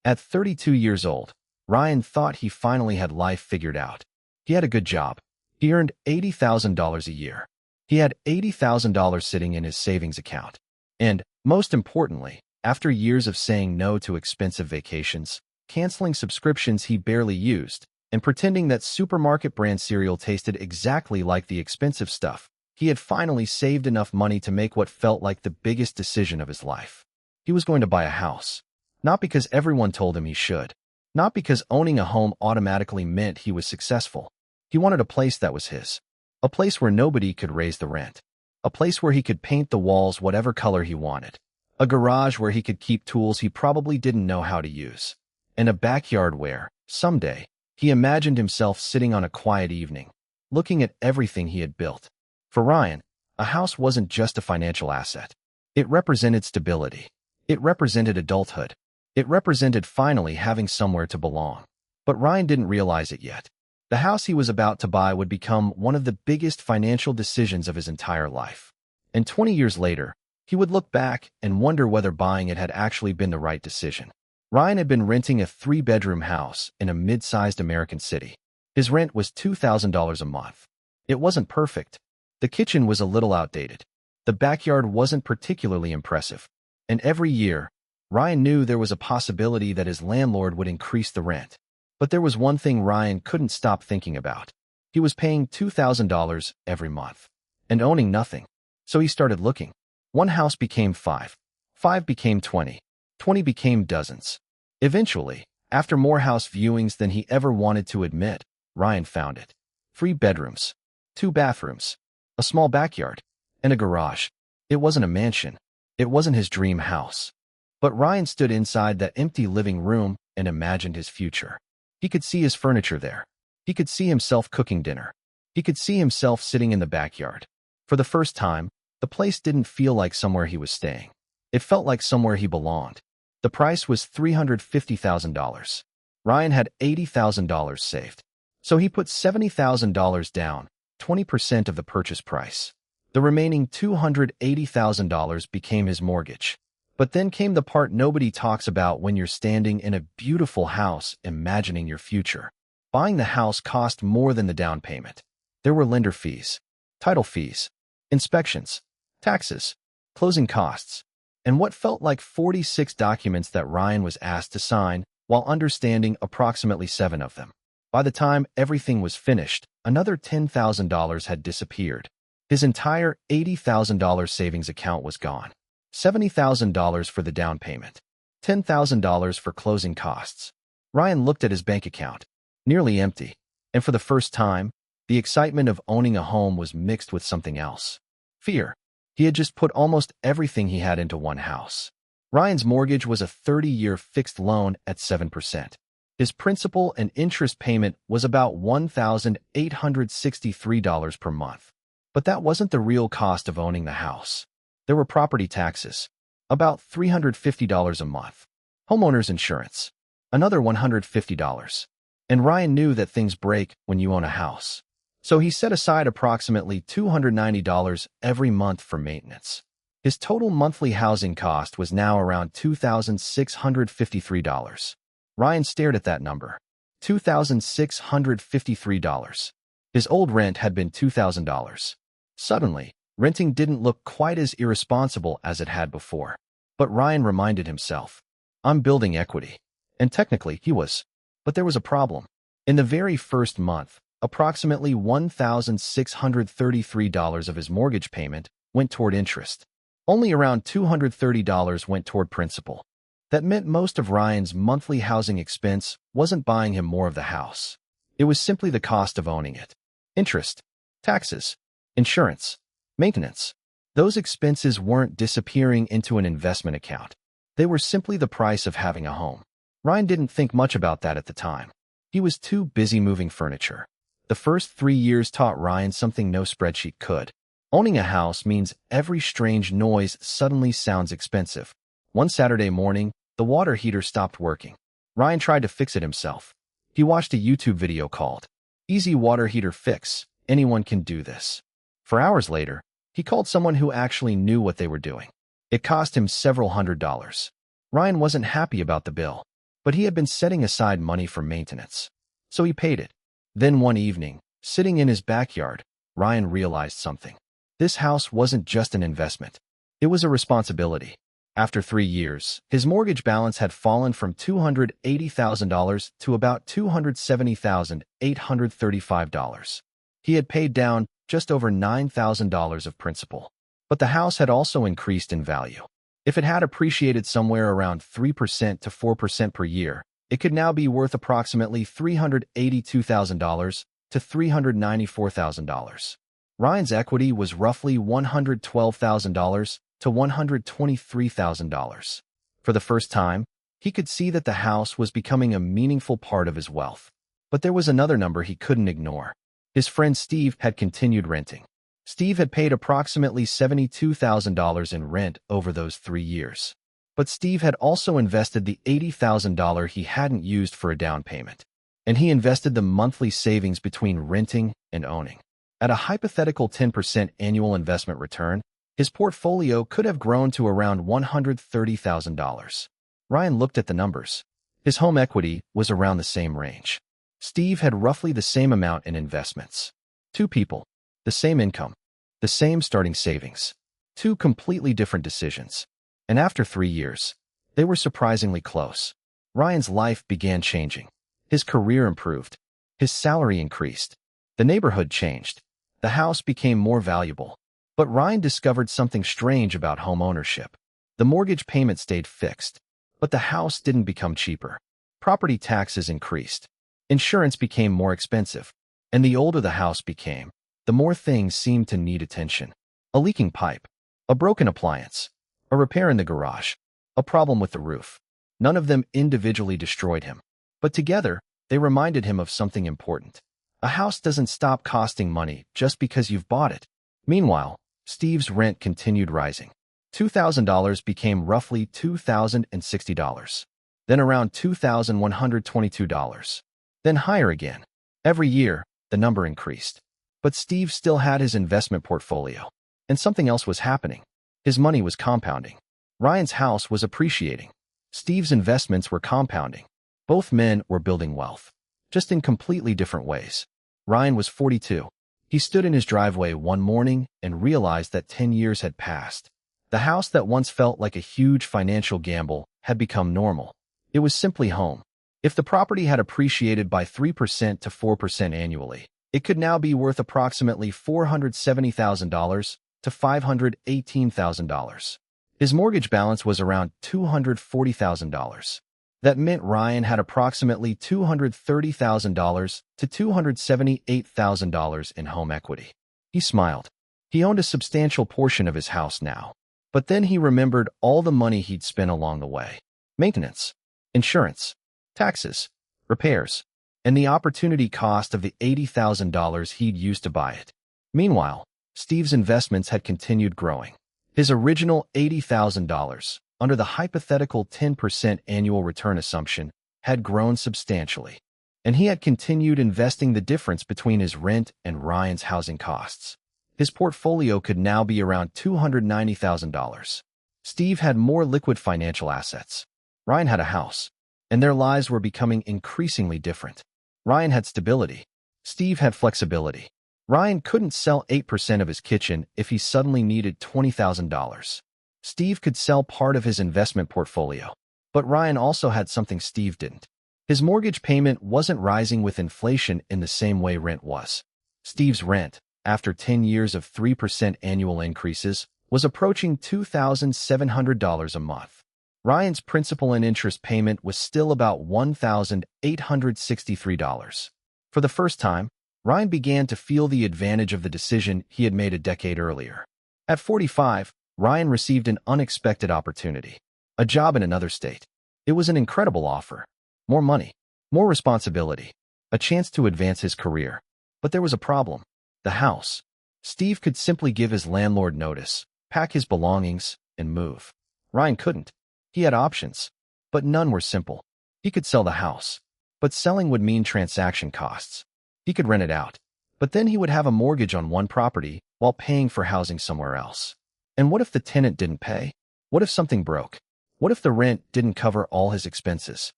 At 32 years old, Ryan thought he finally had life figured out. He had a good job. He earned $80,000 a year. He had $80,000 sitting in his savings account. And, most importantly, after years of saying no to expensive vacations, canceling subscriptions he barely used, and pretending that supermarket brand cereal tasted exactly like the expensive stuff, he had finally saved enough money to make what felt like the biggest decision of his life. He was going to buy a house. Not because everyone told him he should. Not because owning a home automatically meant he was successful. He wanted a place that was his. A place where nobody could raise the rent. A place where he could paint the walls whatever color he wanted. A garage where he could keep tools he probably didn't know how to use. And a backyard where, someday, he imagined himself sitting on a quiet evening, looking at everything he had built. For Ryan, a house wasn't just a financial asset. It represented stability. It represented adulthood. It represented finally having somewhere to belong. But Ryan didn't realize it yet. The house he was about to buy would become one of the biggest financial decisions of his entire life. And 20 years later, he would look back and wonder whether buying it had actually been the right decision. Ryan had been renting a 3-bedroom house in a mid-sized American city. His rent was $2,000 a month. It wasn't perfect. The kitchen was a little outdated. The backyard wasn't particularly impressive. And every year, Ryan knew there was a possibility that his landlord would increase the rent. But there was one thing Ryan couldn't stop thinking about. He was paying $2,000 every month and owning nothing. So he started looking. One house became 5. 5 became 20. 20 became dozens. Eventually, after more house viewings than he ever wanted to admit, Ryan found it. 3 bedrooms, 2 bathrooms, a small backyard, and a garage. It wasn't a mansion. It wasn't his dream house. But Ryan stood inside that empty living room and imagined his future. He could see his furniture there. He could see himself cooking dinner. He could see himself sitting in the backyard. For the first time, the place didn't feel like somewhere he was staying. It felt like somewhere he belonged. The price was $350,000. Ryan had $80,000 saved. So he put $70,000 down, 20% of the purchase price. The remaining $280,000 became his mortgage. But then came the part nobody talks about when you're standing in a beautiful house imagining your future. Buying the house cost more than the down payment. There were lender fees, title fees, inspections, taxes, closing costs, and what felt like 46 documents that Ryan was asked to sign while understanding approximately 7 of them. By the time everything was finished, another $10,000 had disappeared. His entire $80,000 savings account was gone. $70,000 for the down payment. $10,000 for closing costs. Ryan looked at his bank account, nearly empty, and for the first time, the excitement of owning a home was mixed with something else. Fear. He had just put almost everything he had into one house. Ryan's mortgage was a 30-year fixed loan at 7%. His principal and interest payment was about $1,863 per month. But that wasn't the real cost of owning the house. There were property taxes, about $350 a month. Homeowner's insurance, another $150. And Ryan knew that things break when you own a house. So he set aside approximately $290 every month for maintenance. His total monthly housing cost was now around $2,653. Ryan stared at that number. $2,653. His old rent had been $2,000. Suddenly, renting didn't look quite as irresponsible as it had before. But Ryan reminded himself, I'm building equity. And technically, he was. But there was a problem. In the very first month, approximately $1,633 of his mortgage payment went toward interest. Only around $230 went toward principal. That meant most of Ryan's monthly housing expense wasn't buying him more of the house. It was simply the cost of owning it. Interest, taxes, insurance, maintenance. Those expenses weren't disappearing into an investment account. They were simply the price of having a home. Ryan didn't think much about that at the time. He was too busy moving furniture. The first 3 years taught Ryan something no spreadsheet could. Owning a house means every strange noise suddenly sounds expensive. One Saturday morning, the water heater stopped working. Ryan tried to fix it himself. He watched a YouTube video called, Easy Water Heater Fix. Anyone can do this. For hours later, he called someone who actually knew what they were doing. It cost him several $100s. Ryan wasn't happy about the bill. but he had been setting aside money for maintenance. So he paid it. Then one evening, sitting in his backyard, Ryan realized something. This house wasn't just an investment. It was a responsibility. After 3 years, his mortgage balance had fallen from $280,000 to about $270,835. He had paid down just over $9,000 of principal. But the house had also increased in value. If it had appreciated somewhere around 3% to 4% per year, it could now be worth approximately $382,000 to $394,000. Ryan's equity was roughly $112,000 to $123,000. For the first time, he could see that the house was becoming a meaningful part of his wealth. But there was another number he couldn't ignore. His friend Steve had continued renting. Steve had paid approximately $72,000 in rent over those 3 years. But Steve had also invested the $80,000 he hadn't used for a down payment. And he invested the monthly savings between renting and owning. At a hypothetical 10% annual investment return, his portfolio could have grown to around $130,000. Ryan looked at the numbers. His home equity was around the same range. Steve had roughly the same amount in investments. 2 people, the same income, the same starting savings. 2 completely different decisions. And after 3 years, they were surprisingly close. Ryan's life began changing. His career improved. His salary increased. The neighborhood changed. The house became more valuable. But Ryan discovered something strange about home ownership. The mortgage payment stayed fixed, but the house didn't become cheaper. Property taxes increased. Insurance became more expensive. And the older the house became, the more things seemed to need attention. A leaking pipe, a broken appliance, a repair in the garage, a problem with the roof. None of them individually destroyed him. But together, they reminded him of something important. A house doesn't stop costing money just because you've bought it. Meanwhile, Steve's rent continued rising. $2,000 became roughly $2,060. Then around $2,122. Then higher again. Every year, the number increased. But Steve still had his investment portfolio. And something else was happening. His money was compounding. Ryan's house was appreciating. Steve's investments were compounding. Both men were building wealth, just in completely different ways. Ryan was 42. He stood in his driveway one morning and realized that 10 years had passed. The house that once felt like a huge financial gamble had become normal. It was simply home. If the property had appreciated by 3% to 4% annually, it could now be worth approximately $470,000 to $518,000. His mortgage balance was around $240,000. That meant Ryan had approximately $230,000 to $278,000 in home equity. He smiled. He owned a substantial portion of his house now. But then he remembered all the money he'd spent along the way. Maintenance, insurance, taxes, repairs, and the opportunity cost of the $80,000 he'd used to buy it. Meanwhile, Steve's investments had continued growing. His original $80,000, under the hypothetical 10% annual return assumption, had grown substantially, and he had continued investing the difference between his rent and Ryan's housing costs. His portfolio could now be around $290,000. Steve had more liquid financial assets. Ryan had a house, and their lives were becoming increasingly different. Ryan had stability. Steve had flexibility. Ryan couldn't sell 8% of his kitchen if he suddenly needed $20,000. Steve could sell part of his investment portfolio. But Ryan also had something Steve didn't. His mortgage payment wasn't rising with inflation in the same way rent was. Steve's rent, after 10 years of 3% annual increases, was approaching $2,700 a month. Ryan's principal and interest payment was still about $1,863. For the first time, Ryan began to feel the advantage of the decision he had made a decade earlier. At 45, Ryan received an unexpected opportunity. A job in another state. It was an incredible offer. More money. More responsibility. A chance to advance his career. But there was a problem. The house. Steve could simply give his landlord notice, pack his belongings, and move. Ryan couldn't. He had options, but none were simple. He could sell the house, but selling would mean transaction costs. He could rent it out, but then he would have a mortgage on one property while paying for housing somewhere else. And what if the tenant didn't pay? What if something broke? What if the rent didn't cover all his expenses?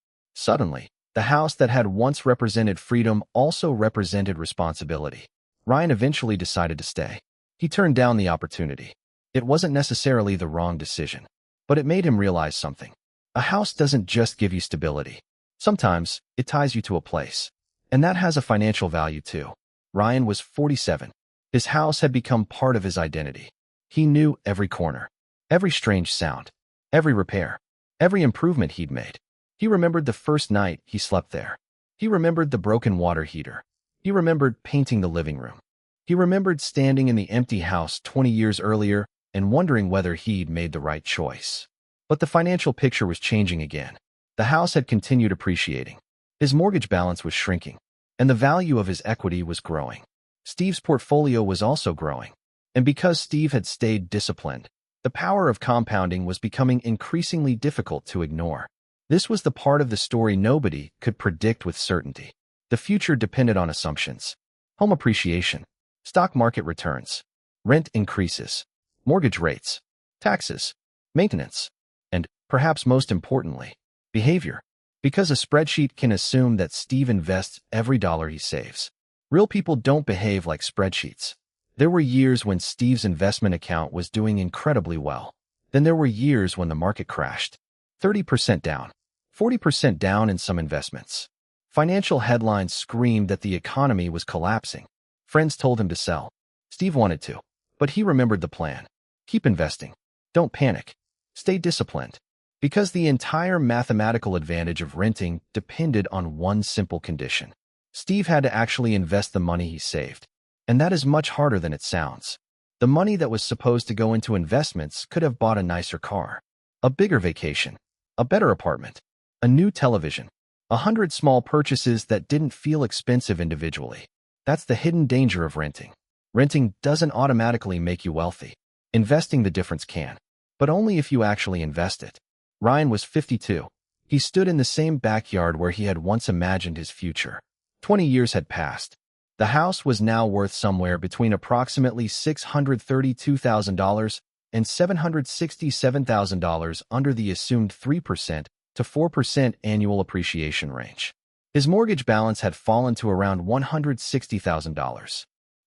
Suddenly, the house that had once represented freedom also represented responsibility. Ryan eventually decided to stay. He turned down the opportunity. It wasn't necessarily the wrong decision, but it made him realize something. A house doesn't just give you stability. Sometimes, it ties you to a place. And that has a financial value too. Ryan was 47. His house had become part of his identity. He knew every corner, every strange sound, every repair, every improvement he'd made. He remembered the first night he slept there. He remembered the broken water heater. He remembered painting the living room. He remembered standing in the empty house 20 years earlier and wondering whether he'd made the right choice. But the financial picture was changing again. The house had continued appreciating. His mortgage balance was shrinking, and the value of his equity was growing. Steve's portfolio was also growing. And because Steve had stayed disciplined, the power of compounding was becoming increasingly difficult to ignore. This was the part of the story nobody could predict with certainty. The future depended on assumptions. Home appreciation, stock market returns, rent increases, mortgage rates, taxes, maintenance, and, perhaps most importantly, behavior. Because a spreadsheet can assume that Steve invests every dollar he saves. Real people don't behave like spreadsheets. There were years when Steve's investment account was doing incredibly well. Then there were years when the market crashed. 30% down, 40% down in some investments. Financial headlines screamed that the economy was collapsing. Friends told him to sell. Steve wanted to, but he remembered the plan. Keep investing. Don't panic. Stay disciplined. Because the entire mathematical advantage of renting depended on one simple condition. Steve had to actually invest the money he saved. And that is much harder than it sounds. The money that was supposed to go into investments could have bought a nicer car, a bigger vacation, a better apartment, a new television, 100 small purchases that didn't feel expensive individually. That's the hidden danger of renting. Renting doesn't automatically make you wealthy. Investing the difference can, but only if you actually invest it. Ryan was 52. He stood in the same backyard where he had once imagined his future. 20 years had passed. The house was now worth somewhere between approximately $632,000 and $767,000 under the assumed 3% to 4% annual appreciation range. His mortgage balance had fallen to around $160,000.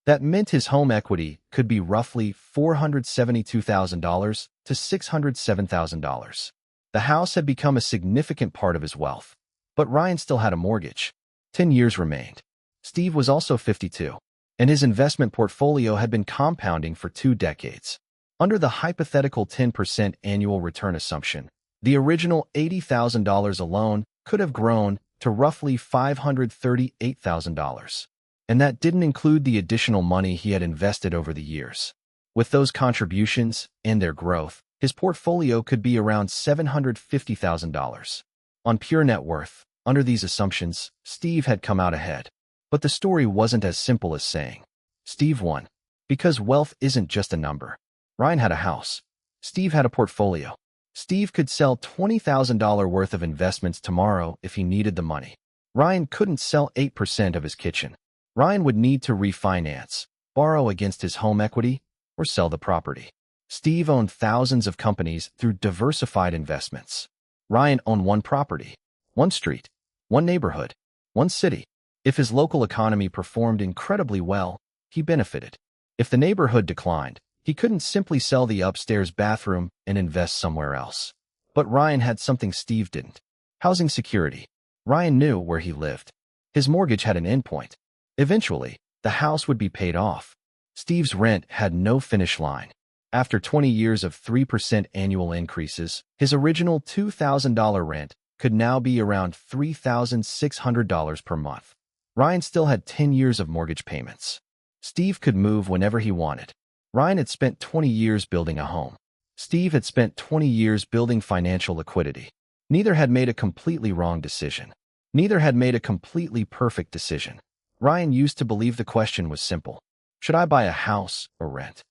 That meant his home equity could be roughly $472,000 to $607,000. The house had become a significant part of his wealth. But Ryan still had a mortgage. 10 years remained. Steve was also 52, and his investment portfolio had been compounding for 2 decades. Under the hypothetical 10% annual return assumption, the original $80,000 alone could have grown to roughly $538,000. And that didn't include the additional money he had invested over the years. With those contributions and their growth, his portfolio could be around $750,000. On pure net worth, under these assumptions, Steve had come out ahead. But the story wasn't as simple as saying, Steve won. Because wealth isn't just a number. Ryan had a house. Steve had a portfolio. Steve could sell $20,000 worth of investments tomorrow if he needed the money. Ryan couldn't sell 8% of his kitchen. Ryan would need to refinance, borrow against his home equity, or sell the property. Steve owned thousands of companies through diversified investments. Ryan owned one property, one street, one neighborhood, one city. If his local economy performed incredibly well, he benefited. If the neighborhood declined, he couldn't simply sell the upstairs bathroom and invest somewhere else. But Ryan had something Steve didn't. Housing security. Ryan knew where he lived. His mortgage had an endpoint. Eventually, the house would be paid off. Steve's rent had no finish line. After 20 years of 3% annual increases, his original $2,000 rent could now be around $3,600 per month. Ryan still had 10 years of mortgage payments. Steve could move whenever he wanted. Ryan had spent 20 years building a home. Steve had spent 20 years building financial liquidity. Neither had made a completely wrong decision. Neither had made a completely perfect decision. Ryan used to believe the question was simple. Should I buy a house or rent?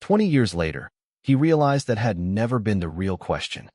20 years later, he realized that had never been the real question.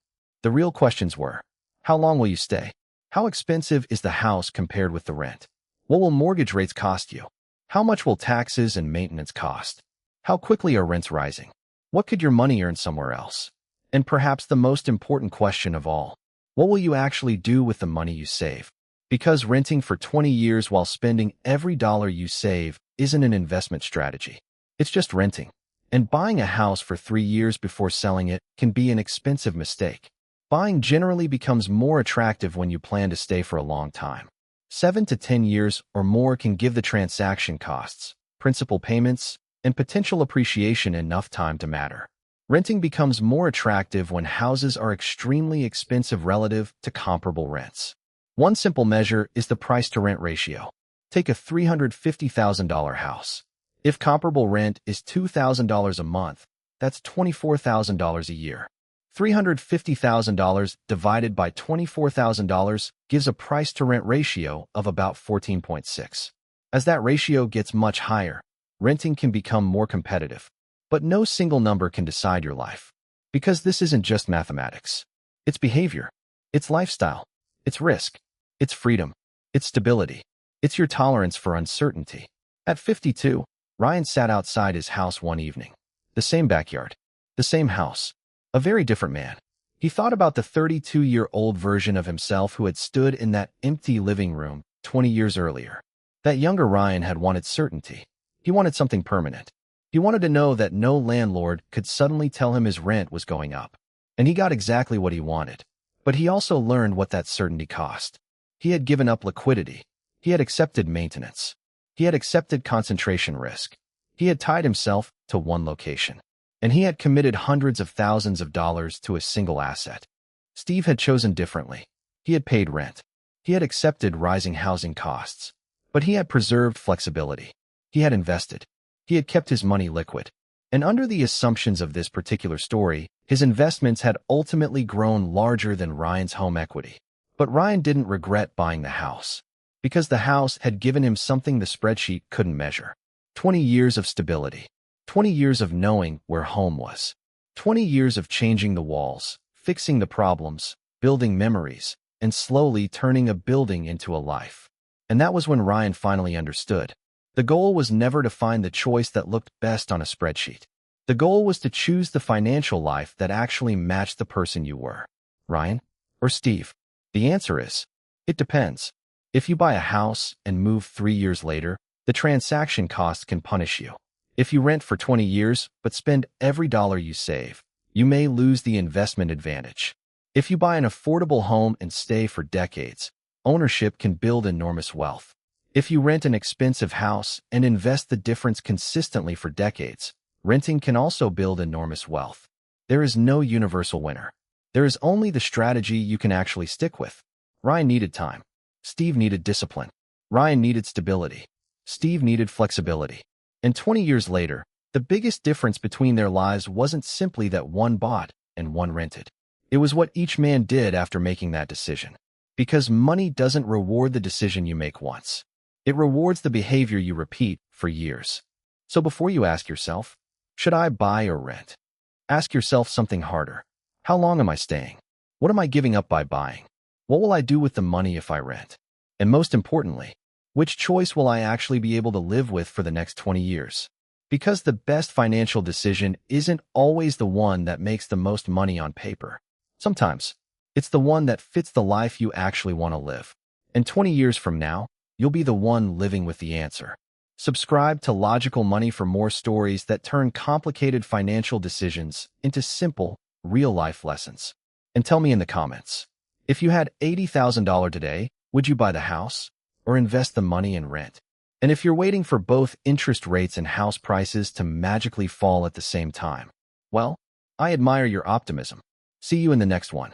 The real questions were, how long will you stay? How expensive is the house compared with the rent? What will mortgage rates cost you? How much will taxes and maintenance cost? How quickly are rents rising? What could your money earn somewhere else? And perhaps the most important question of all, What will you actually do with the money you save? Because renting for 20 years while spending every dollar you save isn't an investment strategy. It's just renting. And buying a house for 3 years before selling it can be an expensive mistake. Buying generally becomes more attractive when you plan to stay for a long time. 7 to 10 years or more can give the transaction costs, principal payments, and potential appreciation enough time to matter. Renting becomes more attractive when houses are extremely expensive relative to comparable rents. One simple measure is the price-to-rent ratio. Take a $350,000 house. If comparable rent is $2,000 a month, that's $24,000 a year. $350,000 divided by $24,000 gives a price-to-rent ratio of about 14.6. As that ratio gets much higher, renting can become more competitive. But no single number can decide your life. Because this isn't just mathematics. It's behavior. It's lifestyle. It's risk. It's freedom. It's stability. It's your tolerance for uncertainty. At 52, Ryan sat outside his house one evening. The same backyard. The same house. A very different man. He thought about the 32-year-old version of himself who had stood in that empty living room 20 years earlier. That younger Ryan had wanted certainty. He wanted something permanent. He wanted to know that no landlord could suddenly tell him his rent was going up. And he got exactly what he wanted. But he also learned what that certainty cost. He had given up liquidity. He had accepted maintenance. He had accepted concentration risk. He had tied himself to one location. And he had committed hundreds of thousands of dollars to a single asset. Steve had chosen differently. He had paid rent. He had accepted rising housing costs. But he had preserved flexibility. He had invested. He had kept his money liquid. And under the assumptions of this particular story, his investments had ultimately grown larger than Ryan's home equity. But Ryan didn't regret buying the house. Because the house had given him something the spreadsheet couldn't measure. 20 years of stability. 20 years of knowing where home was. 20 years of changing the walls, fixing the problems, building memories, and slowly turning a building into a life. And that was when Ryan finally understood. The goal was never to find the choice that looked best on a spreadsheet. The goal was to choose the financial life that actually matched the person you were. Ryan or Steve? The answer is, it depends. If you buy a house and move 3 years later, the transaction costs can punish you. If you rent for 20 years but spend every dollar you save, you may lose the investment advantage. If you buy an affordable home and stay for decades, ownership can build enormous wealth. If you rent an expensive house and invest the difference consistently for decades, renting can also build enormous wealth. There is no universal winner. There is only the strategy you can actually stick with. Ryan needed time. Steve needed discipline. Ryan needed stability. Steve needed flexibility. And 20 years later, the biggest difference between their lives wasn't simply that one bought and one rented. It was what each man did after making that decision. Because money doesn't reward the decision you make once. It rewards the behavior you repeat for years. So before you ask yourself, should I buy or rent? Ask yourself something harder. How long am I staying? What am I giving up by buying? What will I do with the money if I rent? And most importantly, which choice will I actually be able to live with for the next 20 years? Because the best financial decision isn't always the one that makes the most money on paper. Sometimes, it's the one that fits the life you actually want to live. And 20 years from now, you'll be the one living with the answer. Subscribe to Logical Money for more stories that turn complicated financial decisions into simple, real-life lessons. And tell me in the comments, if you had $80,000 today, would you buy the house or invest the money in rent? And if you're waiting for both interest rates and house prices to magically fall at the same time, well, I admire your optimism. See you in the next one.